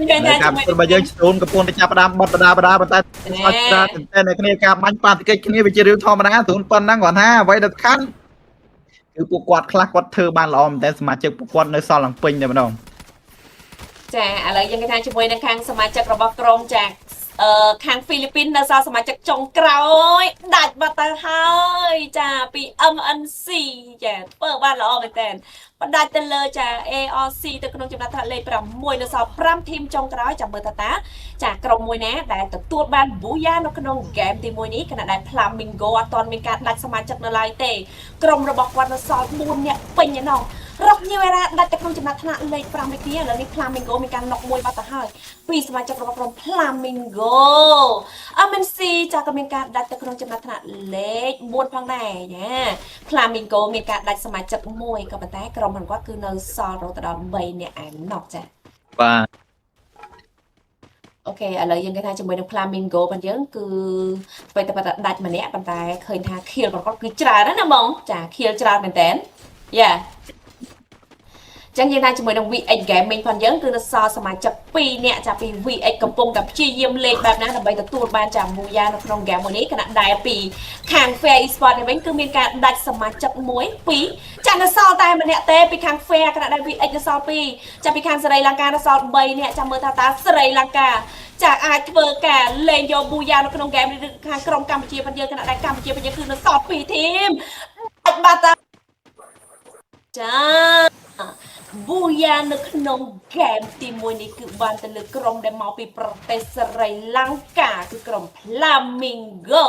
នៅការធ្វើរបស់យើងស្ទូនកំពុងតែចាប់ផ្ដើមបត់បដាបដាប៉ុន្តែស្អត់ច្រើនតែនៅគ្នាការបាញ់ប៉ាតិកិច្ចគ្នាវាជារឿងធម្មតាស្ទូនប៉ុណ្ណឹងគាត់ថាអ្វីដែលខាន់គឺពួកគាត់ខ្លះគាត់ធ្វើបានល្អមែនតែសមាជិកពួកគាត់នៅសល់ឡើងពេញតែម្ដងចាឥឡូវយើងគេថាជាមួយនឹងខាងសមាជិករបស់ក្រុមចាខាងហ្វីលីពីននៅសល់សមាជិកចុងក្រោយដាច់បាត់ទៅហើយចាពី MNC ចាធ្វើបានល្អមែនតើបណ្ដាច់ទៅលើចា ARC ទៅក្នុងចំណាត់ថ្នាក់លេខ6នៅសល់5ធីមចុងក្រោយចាំមើលតាចាក្រុមមួយណាដែលទទួលបានប៊ូយ៉ានៅក្នុងហ្គេមទី1នេះខណៈដែល Flamingo អត់ទាន់មានការដាច់សមាជិកនៅឡើយទេក្រុមរបស់គាត់នៅសល់4នាក់ពេញឯណោះរកញៀវរ៉ាដាច់ទៅក្នុងចំណាត់ថ្នាក់លេខ5នេះឥឡូវនេះ Flamingo មានការណុកមួយបាត់ទៅហើយពីសមាជិករបស់ក្រុម Flamingo MNC ចាក៏មានការដាច់ទៅក្នុងចំណាត់ថ្នាក់លេខ4ផងដែរណា Flamingo មានការដាច់សមាជិកមួយក៏ប៉ុន្តែក្រុមរបស់គាត់គឺនៅសល់រហូតដល់3នាក់ឯណោះចាបាទអូខេឥឡូវយើងគេថាជាមួយនឹង Flamingo របស់យើងគឺអ្វីតែដាច់ម្នាក់ប៉ុន្តែឃើញថា kill របស់គាត់គឺច្រើនណាស់ណាបងចា kill ច្រើនមែនតើយ៉ាចឹងយើងថាជាមួយនឹង VX Gaming ផងយើងគឺនៅសល់សមាជិក2នាក់ចាពី VX កំពុងតែព្យាយាមលេងបែបណាដើម្បីទទួលបានចាមូយ៉ានៅក្នុង game មួយនេះគណៈដែលពីខាង Fair Esport នេះវិញគឺមានការដាច់សមាជិក1 2ចានៅសល់តែម្នាក់ទេពីខាង Fair គណៈដែល VX នៅសល់2ចាពីខាងសេរីលង្កានៅសល់3នាក់ចាំមើលថាតើសេរីលង្កាចាអាចធ្វើការលេងយកប៊ូយ៉ានៅក្នុង game នេះខាងក្រុមកម្ពុជាផងយើងគណៈដែលកម្ពុជាផងយើងគឺនៅសល់2ធីមដាច់បាត់ចាប៊ូយ៉ានៅក្នុងហ្គេមទី1នេះគឺបានទៅលើក្រុមដែលមកពីប្រទេសស្រីលង្កាគឺក្រុម Flamingo